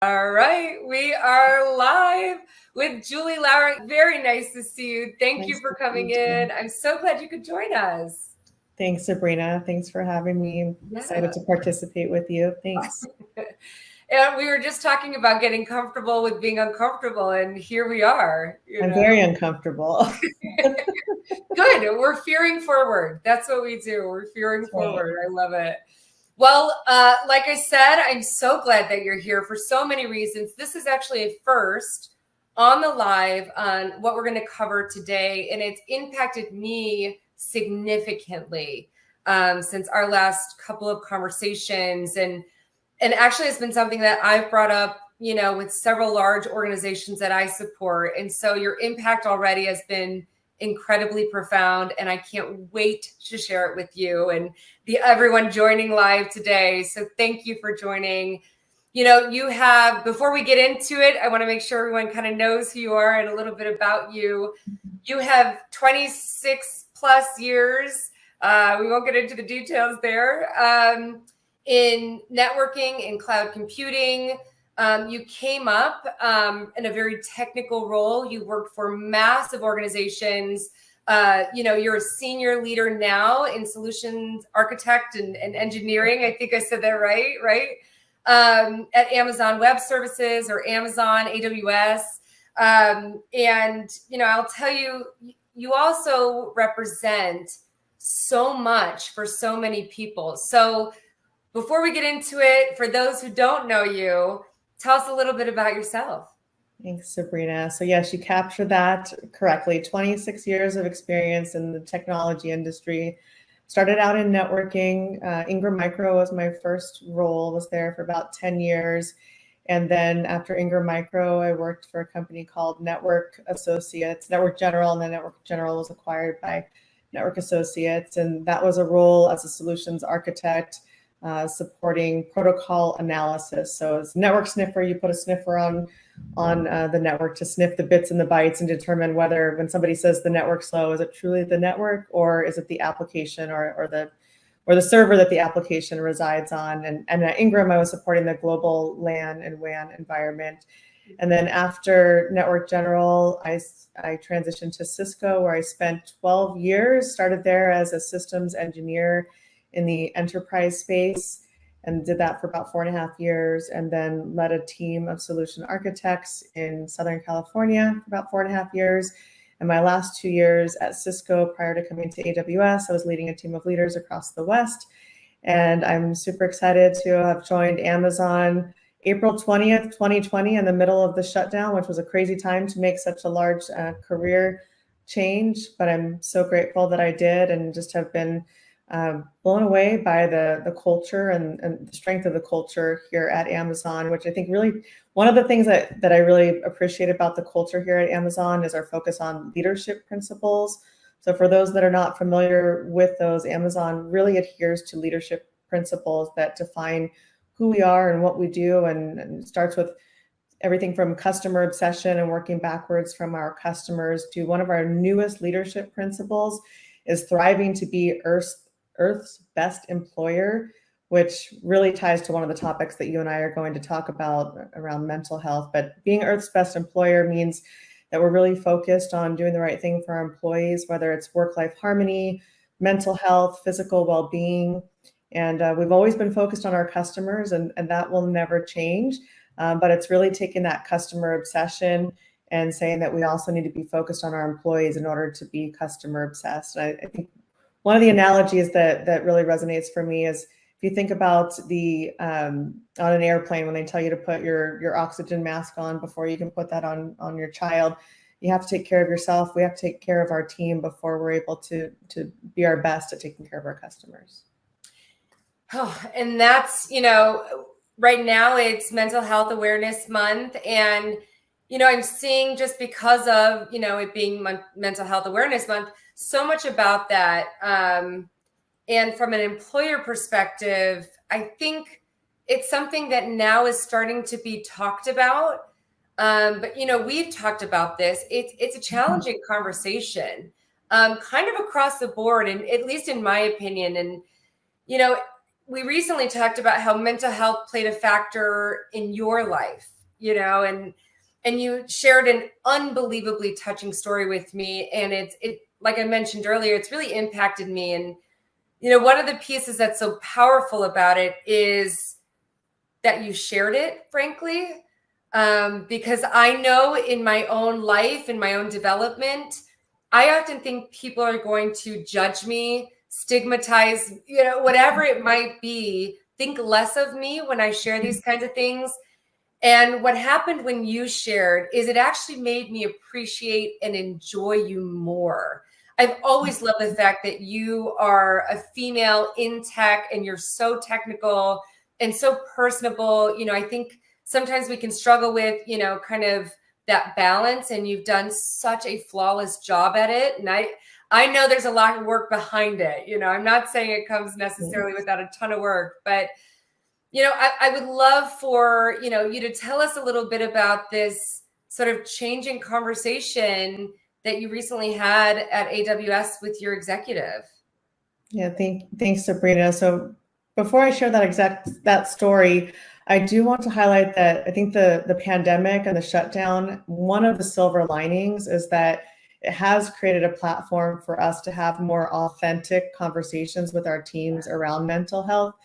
All right, we are live with Julie Lowery. Very nice to see you. Thank you for coming in. I'm so glad you could join us. Thanks, Sabrina. Thanks for having me. I'm excited to participate with you. Thanks. And we were just talking about getting comfortable with being uncomfortable, and here we are. I'm very uncomfortable. Good. We're fearing forward. That's what we do. We're fearing forward. I love it. Well, like I said, I'm so glad that you're here for so many reasons. This is actually a first on the live on what we're going to cover today, and it's impacted me significantly since our last couple of conversations. And actually, it's been something that I've brought up, with several large organizations that I support. And so your impact already has been incredibly profound, and I can't wait to share it with you and everyone joining live today. So thank you for joining. You have, before we get into it, I want to make sure everyone kind of knows who you are and a little bit about you. You have 26 plus years. We won't get into the details there. In networking, in cloud computing. You came up in a very technical role. You worked for massive organizations. You're a senior leader now in solutions architect and engineering. I think I said that right? At Amazon Web Services or Amazon AWS. I'll tell you, you also represent so much for so many people. So before we get into it, for those who don't know you, tell us a little bit about yourself. Thanks, Sabrina. So yes, you captured that correctly. 26 years of experience in the technology industry. Started out in networking. Ingram Micro was my first role, was there for about 10 years. And then after Ingram Micro, I worked for a company called Network Associates, Network General, and then Network General was acquired by Network Associates. And that was a role as a solutions architect, supporting protocol analysis. So as network sniffer, you put a sniffer on the network to sniff the bits and the bytes and determine whether, when somebody says the network's slow, is it truly the network or is it the application or the server that the application resides on? And at Ingram, I was supporting the global LAN and WAN environment. And then after Network General, I transitioned to Cisco, where I spent 12 years, started there as a systems engineer in the enterprise space and did that for about 4.5 years, and then led a team of solution architects in Southern California for about 4.5 years. And my last 2 years at Cisco, prior to coming to AWS, I was leading a team of leaders across the West. And I'm super excited to have joined Amazon April 20th, 2020, in the middle of the shutdown, which was a crazy time to make such a large career change. But I'm so grateful that I did, and just have been blown away by the culture and the strength of the culture here at Amazon, which I think really one of the things that I really appreciate about the culture here at Amazon is our focus on leadership principles. So for those that are not familiar with those, Amazon really adheres to leadership principles that define who we are and what we do, and starts with everything from customer obsession and working backwards from our customers to one of our newest leadership principles is thriving to be Earth's best employer, which really ties to one of the topics that you and I are going to talk about around mental health. But being Earth's best employer means that we're really focused on doing the right thing for our employees, whether it's work-life harmony, mental health, physical well-being. And we've always been focused on our customers, and that will never change. But it's really taking that customer obsession and saying that we also need to be focused on our employees in order to be customer obsessed. I think one of the analogies that really resonates for me is, if you think about the on an airplane, when they tell you to put your oxygen mask on before you can put that on your child, you have to take care of yourself. We have to take care of our team before we're able to be our best at taking care of our customers. Oh, and that's, right now it's Mental Health Awareness Month. And, I'm seeing, just because of, it being Mental Health Awareness Month, so much about that. And from an employer perspective, I think it's something that now is starting to be talked about. But, we've talked about this. It's a challenging conversation, kind of across the board, and at least in my opinion. And, we recently talked about how mental health played a factor in your life, and you shared an unbelievably touching story with me. And it, like I mentioned earlier, it's really impacted me. And, one of the pieces that's so powerful about it is that you shared it, frankly, because I know in my own life, in my own development, I often think people are going to judge me, stigmatize, whatever it might be, think less of me when I share these kinds of things. And what happened when you shared is it actually made me appreciate and enjoy you more. I've always loved the fact that you are a female in tech and you're so technical and so personable. I think sometimes we can struggle with, kind of that balance, and you've done such a flawless job at it. And I know there's a lot of work behind it. I'm not saying it comes necessarily without a ton of work, but I would love for, you to tell us a little bit about this sort of changing conversation that you recently had at AWS with your executive. Yeah, thanks, Sabrina. So before I share that story, I do want to highlight that I think the pandemic and the shutdown, one of the silver linings is that it has created a platform for us to have more authentic conversations with our teams around mental health.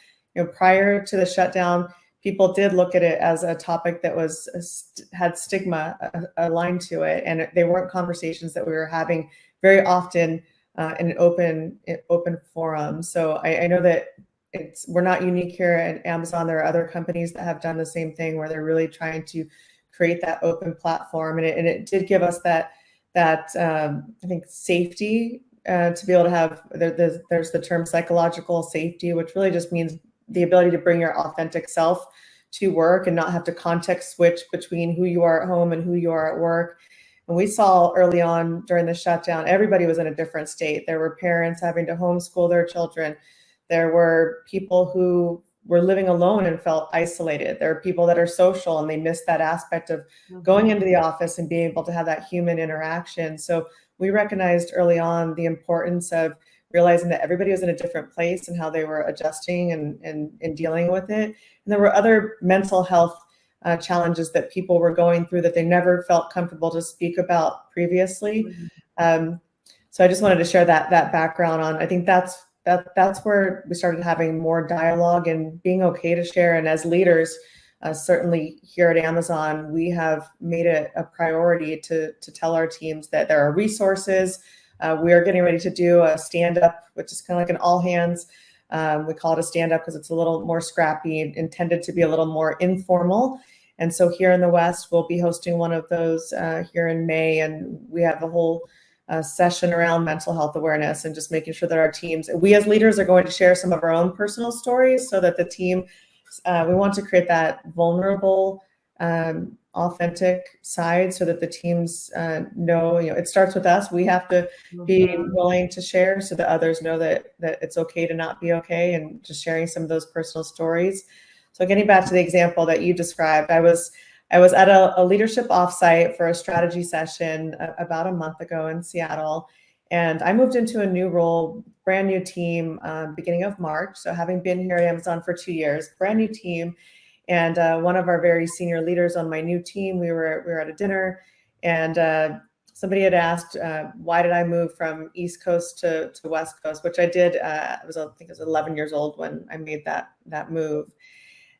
Prior to the shutdown, people did look at it as a topic that had stigma aligned to it, and they weren't conversations that we were having very often in an open forum. So I know that we're not unique here at Amazon. There are other companies that have done the same thing where they're really trying to create that open platform, and it did give us that I think safety to be able to have. There's the term psychological safety, which really just means the ability to bring your authentic self to work and not have to context switch between who you are at home and who you are at work. And we saw early on during the shutdown, everybody was in a different state. There were parents having to homeschool their children. There were people who were living alone and felt isolated. There are people that are social and they miss that aspect of going into the office and being able to have that human interaction. So we recognized early on the importance of realizing that everybody was in a different place and how they were adjusting and dealing with it. And there were other mental health challenges that people were going through that they never felt comfortable to speak about previously. So I just wanted to share that background on. I think that's where we started having more dialogue and being okay to share. And as leaders, certainly here at Amazon, we have made it a priority to tell our teams that there are resources. We are getting ready to do a stand-up, which is kind of like an all hands. We call it a stand-up because it's a little more scrappy, intended to be a little more informal. And so here in the West, we'll be hosting one of those here in May. And we have a whole session around mental health awareness and just making sure that our teams, we as leaders are going to share some of our own personal stories so that the team, we want to create that vulnerable, authentic side so that the teams know, it starts with us. We have to be willing to share so that others know that it's okay to not be okay, and just sharing some of those personal stories. So getting back to the example that you described, I was at a leadership offsite for a strategy session about a month ago in Seattle, and I moved into a new role, brand new team, beginning of March. So having been here at Amazon for 2 years, brand new team. And one of our very senior leaders on my new team, we were at a dinner, and somebody had asked, why did I move from East Coast to West Coast, which I did. I think I was 11 years old when I made that move.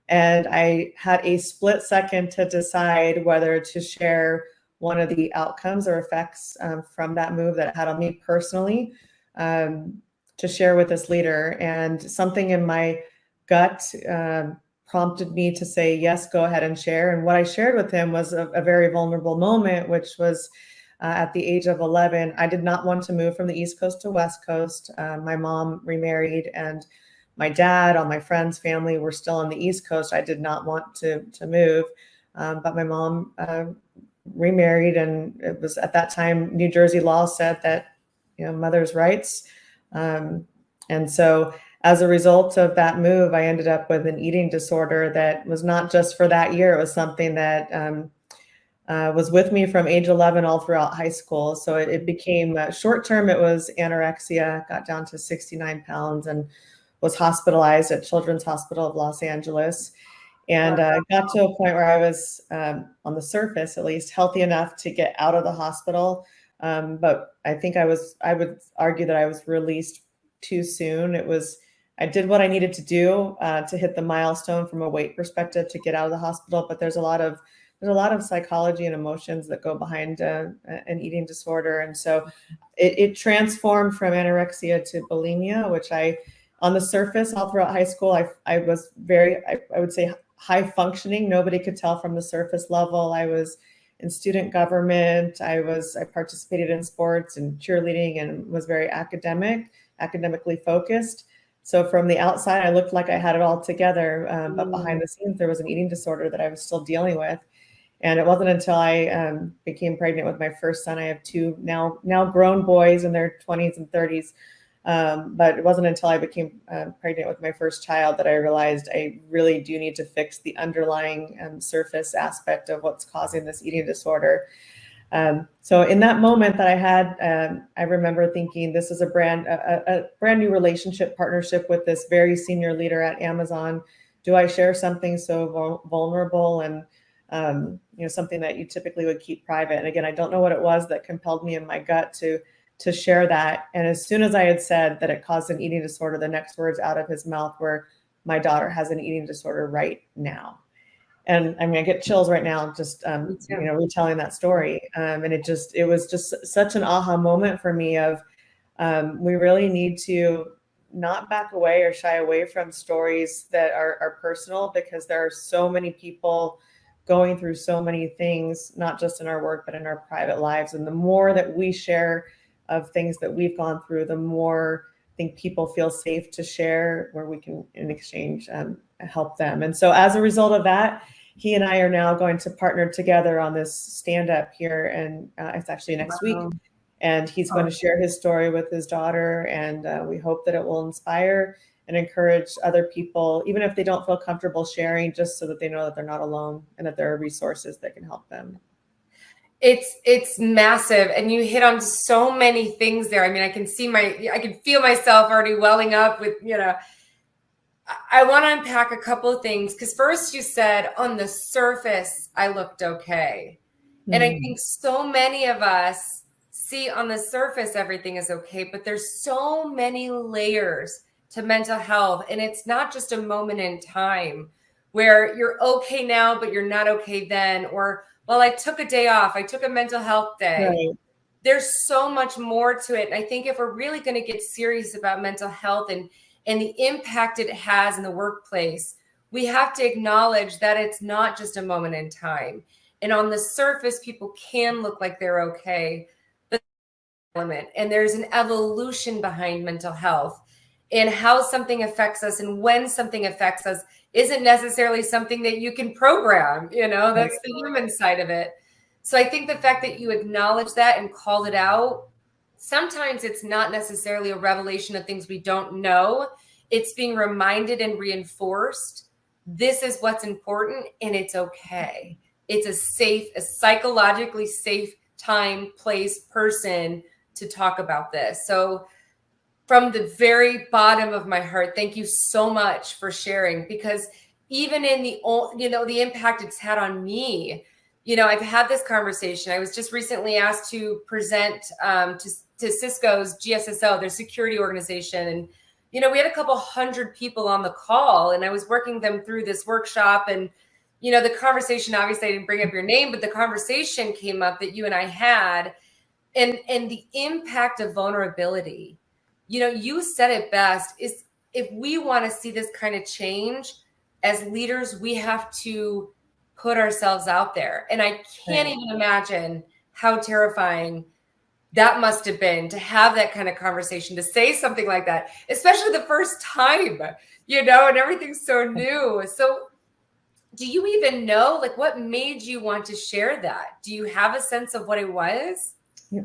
And I had a split second to decide whether to share one of the outcomes or effects from that move that it had on me personally, to share with this leader. And something in my gut prompted me to say, yes, go ahead and share. And what I shared with him was a very vulnerable moment, which was at the age of 11, I did not want to move from the East Coast to West Coast. My mom remarried, and my dad, all my friends, family were still on the East Coast. I did not want to move, but my mom remarried, and it was at that time, New Jersey law said that, mother's rights. And so as a result of that move, I ended up with an eating disorder that was not just for that year. It was something that was with me from age 11 all throughout high school. So it became short term. It was anorexia, got down to 69 pounds, and was hospitalized at Children's Hospital of Los Angeles. And got to a point where I was, on the surface at least, healthy enough to get out of the hospital. But I think I would argue that I was released too soon. I did what I needed to do to hit the milestone from a weight perspective to get out of the hospital. But there's a lot of psychology and emotions that go behind an eating disorder. And so it transformed from anorexia to bulimia, which on the surface, all throughout high school, I was I would say high functioning. Nobody could tell from the surface level. I was in student government. I participated in sports and cheerleading and was very academically focused. So from the outside, I looked like I had it all together. But behind the scenes, there was an eating disorder that I was still dealing with. And it wasn't until I became pregnant with my first son. I have two now grown boys in their 20s and 30s. But it wasn't until I became pregnant with my first child that I realized I really do need to fix the underlying surface aspect of what's causing this eating disorder. So in that moment that I had, I remember thinking, this is a brand new relationship partnership with this very senior leader at Amazon. Do I share something so vulnerable and something that you typically would keep private? And again, I don't know what it was that compelled me in my gut to share that. And as soon as I had said that it caused an eating disorder, the next words out of his mouth were, "My daughter has an eating disorder right now." And I mean, I get chills right now just retelling that story. And it was just such an aha moment for me of we really need to not back away or shy away from stories that are personal, because there are so many people going through so many things, not just in our work, but in our private lives. And the more that we share of things that we've gone through, the more I think people feel safe to share, where we can in exchange help them. And so as a result of that, he and I are now going to partner together on this stand-up here, and it's actually next week. And he's going to share his story with his daughter, and we hope that it will inspire and encourage other people, even if they don't feel comfortable sharing, just so that they know that they're not alone and that there are resources that can help them. It's massive, and you hit on so many things there. I mean, I can feel myself already welling up with, I want to unpack a couple of things, because first you said on the surface, I looked okay. Mm-hmm. And I think so many of us see on the surface, everything is okay, but there's so many layers to mental health. And it's not just a moment in time where you're okay now, but you're not okay then, or, well, I took a day off, I took a mental health day. Right. There's so much more to it. And I think if we're really going to get serious about mental health and the impact it has in the workplace, we have to acknowledge that it's not just a moment in time. And on the surface, people can look like they're okay, but there's an evolution behind mental health, and how something affects us and when something affects us isn't necessarily something that you can program, that's the human side of it. So I think the fact that you acknowledge that and called it out, sometimes it's not necessarily a revelation of things we don't know. It's being reminded and reinforced. This is what's important, and it's okay. It's a psychologically safe time, place, person to talk about this. So from the very bottom of my heart, thank you so much for sharing, because even in the impact it's had on me, I've had this conversation. I was just recently asked to present to Cisco's GSSO, their security organization. And, we had a couple hundred people on the call, and I was working them through this workshop. And, the conversation, obviously I didn't bring up your name, but the conversation came up that you and I had, and the impact of vulnerability. You said it best, is if we want to see this kind of change as leaders, we have to put ourselves out there. And I can't even imagine how terrifying that must have been to have that kind of conversation, to say something like that, especially the first time, and everything's so new. So do you even know, what made you want to share that? Do you have a sense of what it was?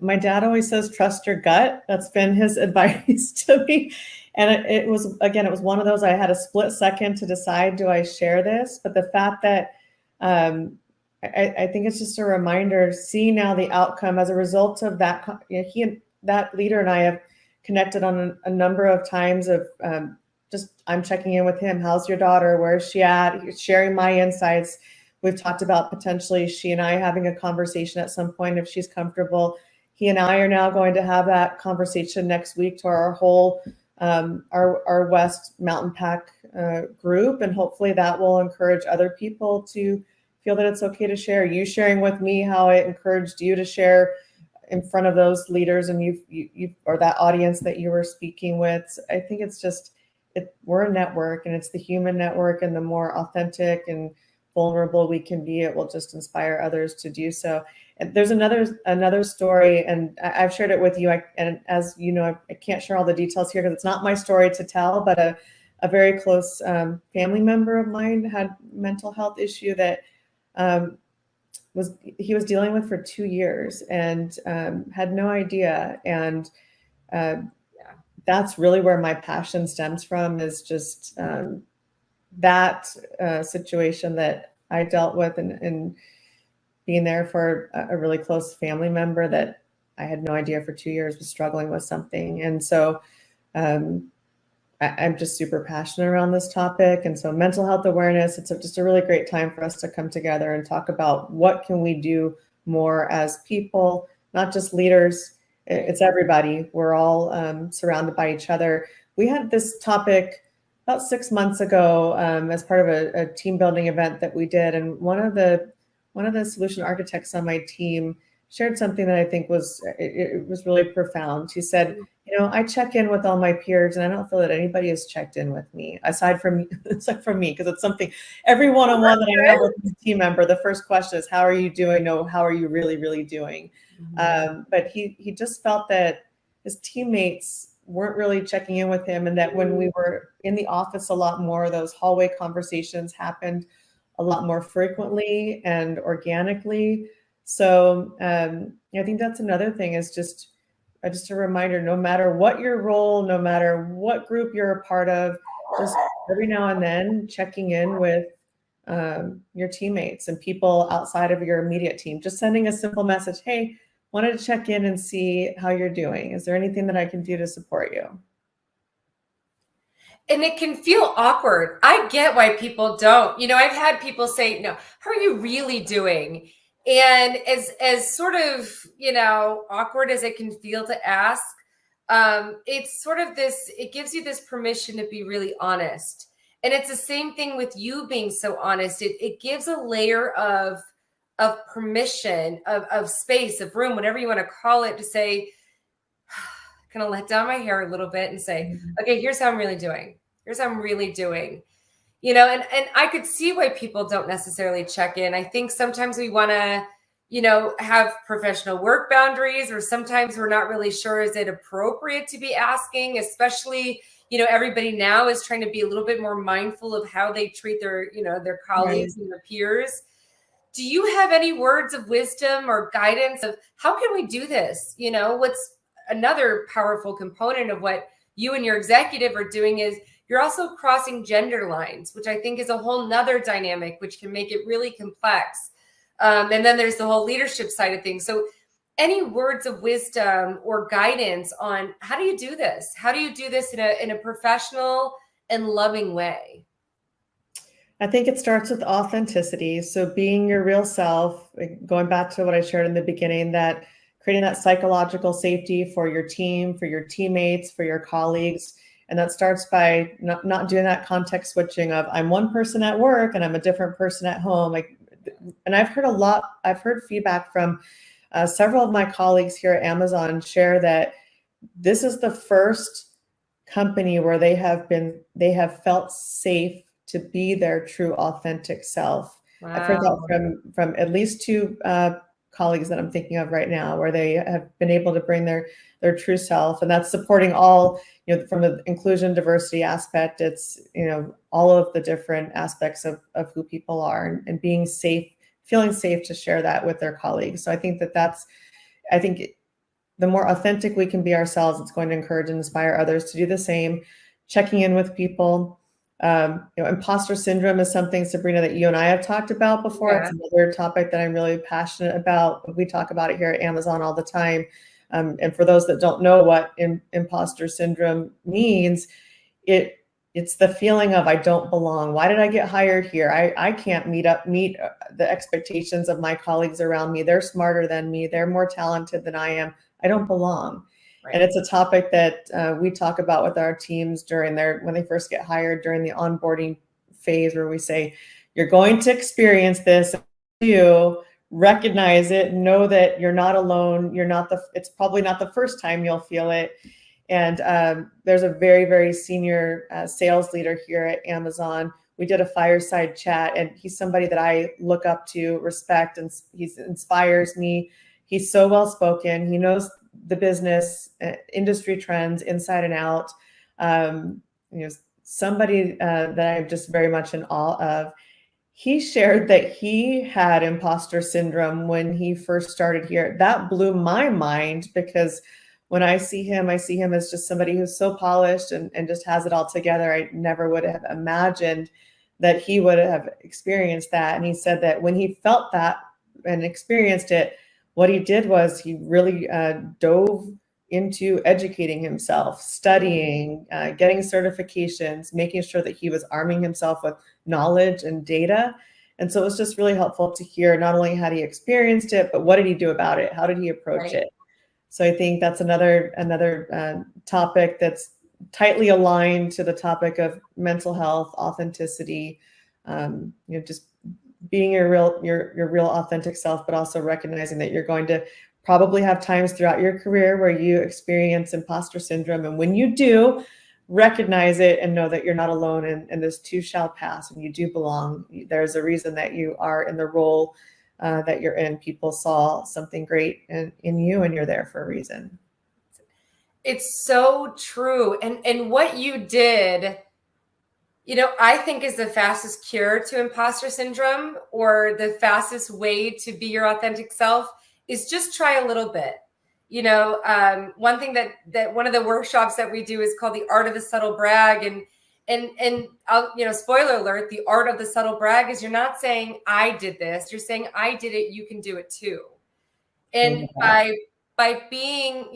My dad always says, trust your gut. That's been his advice to me. And it was one of those, I had a split second to decide, do I share this? But the fact that I think it's just a reminder, see now the outcome as a result of that. He and that leader and I have connected on a number of times of I'm checking in with him. How's your daughter? Where is she at? Sharing my insights. We've talked about potentially she and I having a conversation at some point if she's comfortable. He and I are now going to have that conversation next week to our whole our West Mountain Pack group, and hopefully that will encourage other people to feel that it's okay to share. You sharing with me how it encouraged you to share in front of those leaders and you or that audience that you were speaking with. I think it's just we're a network, and it's the human network, and the more authentic and vulnerable we can be, it will just inspire others to do so. And there's another story, and I've shared it with you. And as you know, I can't share all the details here because it's not my story to tell. But a very close family member of mine had mental health issue that he was dealing with for 2 years and had no idea. And that's really where my passion stems from, is just that situation that I dealt with, and being there for a really close family member that I had no idea for 2 years was struggling with something. And so I'm just super passionate around this topic. And so mental health awareness, it's just a really great time for us to come together and talk about what can we do more as people, not just leaders. It's everybody. We're all surrounded by each other. We had this topic about 6 months ago as part of a team building event that we did. And one of the solution architects on my team shared something that I think was really profound. She said, I check in with all my peers, and I don't feel that anybody has checked in with me aside from me, because it's something every one-on-one that I have with a team member, the first question is, how are you doing? No, how are you really, really doing? But he just felt that his teammates weren't really checking in with him, and that when we were in the office a lot more, those hallway conversations happened a lot more frequently and organically. So I think that's another thing, is just a reminder, no matter what your role, no matter what group you're a part of, just every now and then checking in with your teammates and people outside of your immediate team, just sending a simple message, hey, wanted to check in and see how you're doing. Is there anything that I can do to support you? And it can feel awkward. I get why people don't. I've had people say, no, how are you really doing? And as sort of, awkward as it can feel to ask, it's sort of this, it gives you this permission to be really honest. And it's the same thing with you being so honest. It gives a layer of permission, of space, of room, whatever you want to call it, to say, kind of let down my hair a little bit and say, okay, here's how I'm really doing. Here's how I'm really doing. And I could see why people don't necessarily check in. I think sometimes we want to, have professional work boundaries, or sometimes we're not really sure, is it appropriate to be asking, especially, everybody now is trying to be a little bit more mindful of how they treat their, their colleagues and their peers. Do you have any words of wisdom or guidance of how can we do this? What's another powerful component of what you and your executive are doing is you're also crossing gender lines, which I think is a whole nother dynamic, which can make it really complex. And then there's the whole leadership side of things. So any words of wisdom or guidance on how do you do this? How do you do this in a professional and loving way? I think it starts with authenticity. So being your real self, going back to what I shared in the beginning, that creating that psychological safety for your team, for your teammates, for your colleagues. And that starts by not doing that context switching of I'm one person at work and I'm a different person at home. And I've heard feedback from several of my colleagues here at Amazon share that this is the first company where they have felt safe to be their true authentic self. Wow. I've heard that from at least 2 colleagues that I'm thinking of right now, where they have been able to bring their true self, and that's supporting all, from the inclusion diversity aspect. It's, all of the different aspects of who people are, and being safe, feeling safe to share that with their colleagues. So I think the more authentic we can be ourselves, it's going to encourage and inspire others to do the same. Checking in with people. Imposter syndrome is something, Sabrina, that you and I have talked about before. Yeah. It's another topic that I'm really passionate about. We talk about it here at Amazon all the time. And for those that don't know what imposter syndrome means, it It's the feeling of I don't belong. Why did I get hired here? I can't meet the expectations of my colleagues around me. They're smarter than me. They're more talented than I am. I don't belong. Right. And it's a topic that we talk about with our teams when they first get hired, during the onboarding phase, where we say, you're going to experience this. You recognize it, know that you're not alone. It's probably not the first time you'll feel it. And there's a very, very senior sales leader here at Amazon. We did a fireside chat, and he's somebody that I look up to, respect, and he inspires me. He's so well spoken. He knows the business, industry trends inside and out. Somebody that I'm just very much in awe of. He shared that he had imposter syndrome when he first started here. That blew my mind, because when I see him as just somebody who's so polished and just has it all together. I never would have imagined that he would have experienced that. And he said that when he felt that and experienced it, what he did was he really dove into educating himself, studying, getting certifications, making sure that he was arming himself with knowledge and data. And so it was just really helpful to hear not only had he experienced it, but what did he do about it? How did he approach it? So I think that's another topic that's tightly aligned to the topic of mental health, authenticity, just being your real authentic self, but also recognizing that you're going to probably have times throughout your career where you experience imposter syndrome. And when you do, recognize it and know that you're not alone, and this too shall pass, and you do belong. There's a reason that you are in the role that you're in. People saw something great in you, and you're there for a reason. It's so true. And what you did, I think is the fastest cure to imposter syndrome, or the fastest way to be your authentic self, is just try a little bit. One thing that one of the workshops that we do is called the art of the subtle brag. And I'll, spoiler alert, the art of the subtle brag is you're not saying I did this, you're saying I did it, you can do it too. And by being,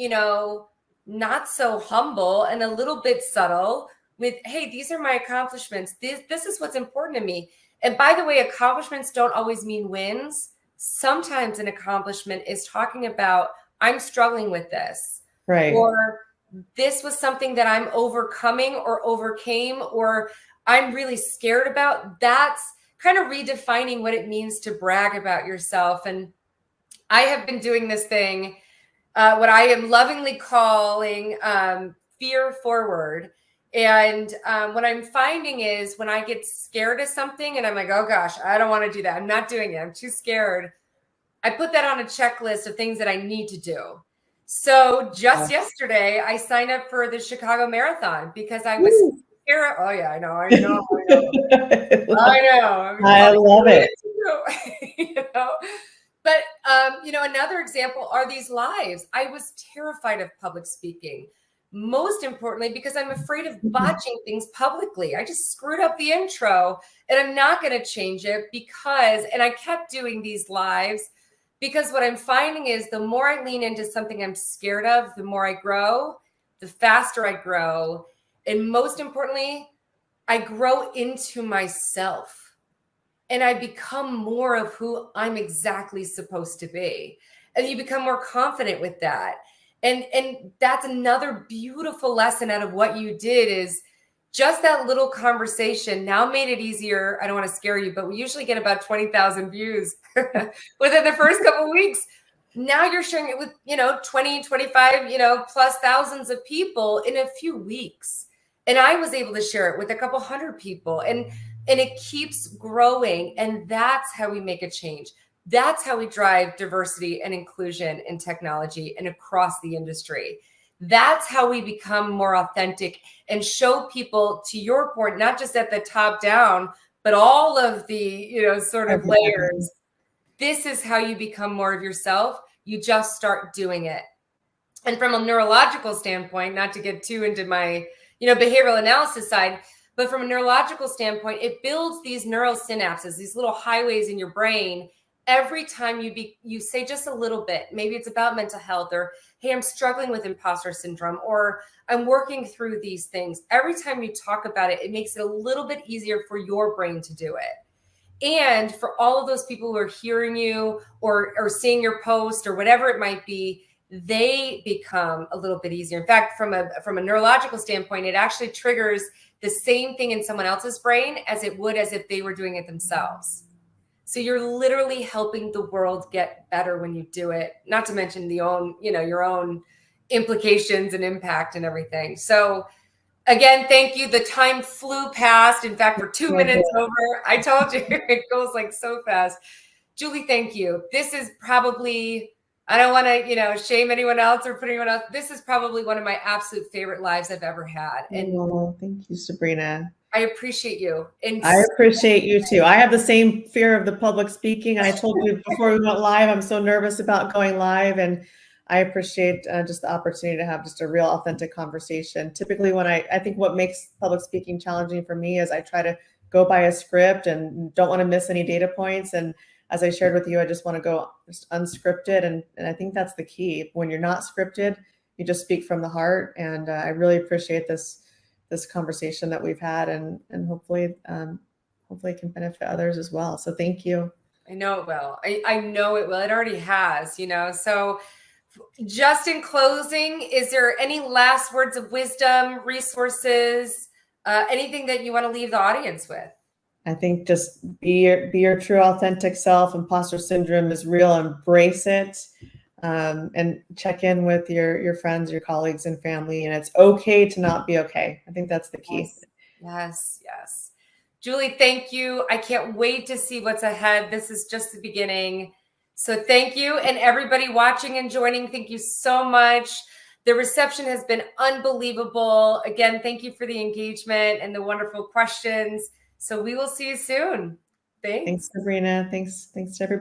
not so humble and a little bit subtle with, hey, these are my accomplishments. This is what's important to me. And by the way, accomplishments don't always mean wins. Sometimes an accomplishment is talking about, I'm struggling with this. Right. Or this was something that I'm overcoming or overcame, or I'm really scared about. That's kind of redefining what it means to brag about yourself. And I have been doing this thing, what I am lovingly calling fear forward. And what I'm finding is when I get scared of something and I'm like, oh gosh, I don't want to do that, I'm not doing it, I'm too scared, I put that on a checklist of things that I need to do. So just yesterday, I signed up for the Chicago Marathon because I was scared. Oh yeah, I know. I know. I love it. But another example are these lives. I was terrified of public speaking. Most importantly, because I'm afraid of botching things publicly. I just screwed up the intro, and I'm not going to change it and I kept doing these lives. Because what I'm finding is the more I lean into something I'm scared of, the more I grow, the faster I grow. And most importantly, I grow into myself and I become more of who I'm exactly supposed to be. And you become more confident with that. And that's another beautiful lesson out of what you did, is just that little conversation now made it easier. I don't want to scare you, but we usually get about 20,000 views within the first couple of weeks. Now you're sharing it with, 20, 25, plus thousands of people in a few weeks. And I was able to share it with a couple hundred people, and it keeps growing. And that's how we make a change. That's how we drive diversity and inclusion in technology and across the industry. That's how we become more authentic and show people, to your point, not just at the top down, but all of the, sort of layers. This is how you become more of yourself. You just start doing it. And from a neurological standpoint, not to get too into my, behavioral analysis side, but from a neurological standpoint, it builds these neural synapses, these little highways in your brain every time you say just a little bit, maybe it's about mental health, or hey, I'm struggling with imposter syndrome, or I'm working through these things. Every time you talk about it, it makes it a little bit easier for your brain to do it. And for all of those people who are hearing you or seeing your post or whatever it might be, they become a little bit easier. In fact, from a neurological standpoint, it actually triggers the same thing in someone else's brain as it would as if they were doing it themselves. So you're literally helping the world get better when you do it, not to mention your own implications and impact and everything. So again, thank you. The time flew past. In fact, we're 2 minutes over. I told you it goes like so fast. Julie, thank you. This is probably, I don't want to, shame anyone else or put anyone else. This is probably one of my absolute favorite lives I've ever had. And thank you, Sabrina. I appreciate you. I appreciate you too. I have the same fear of the public speaking. I told you before we went live, I'm so nervous about going live, and I appreciate just the opportunity to have just a real authentic conversation. Typically when I think what makes public speaking challenging for me is I try to go by a script and don't want to miss any data points. And as I shared with you, I just want to go just unscripted. And I think that's the key. When you're not scripted, you just speak from the heart. And I really appreciate this conversation that we've had, and hopefully it can benefit others as well. So thank you. I know it will. I know it will. It already has, So just in closing, is there any last words of wisdom, resources, anything that you want to leave the audience with? I think just be your true authentic self. Imposter syndrome is real. Embrace it. And check in with your friends, your colleagues, and family. And it's okay to not be okay. I think that's the key. Yes. Julie, thank you. I can't wait to see what's ahead. This is just the beginning. So thank you. And everybody watching and joining, thank you so much. The reception has been unbelievable. Again, thank you for the engagement and the wonderful questions. So we will see you soon. Thanks. Thanks, Sabrina. Thanks to everybody.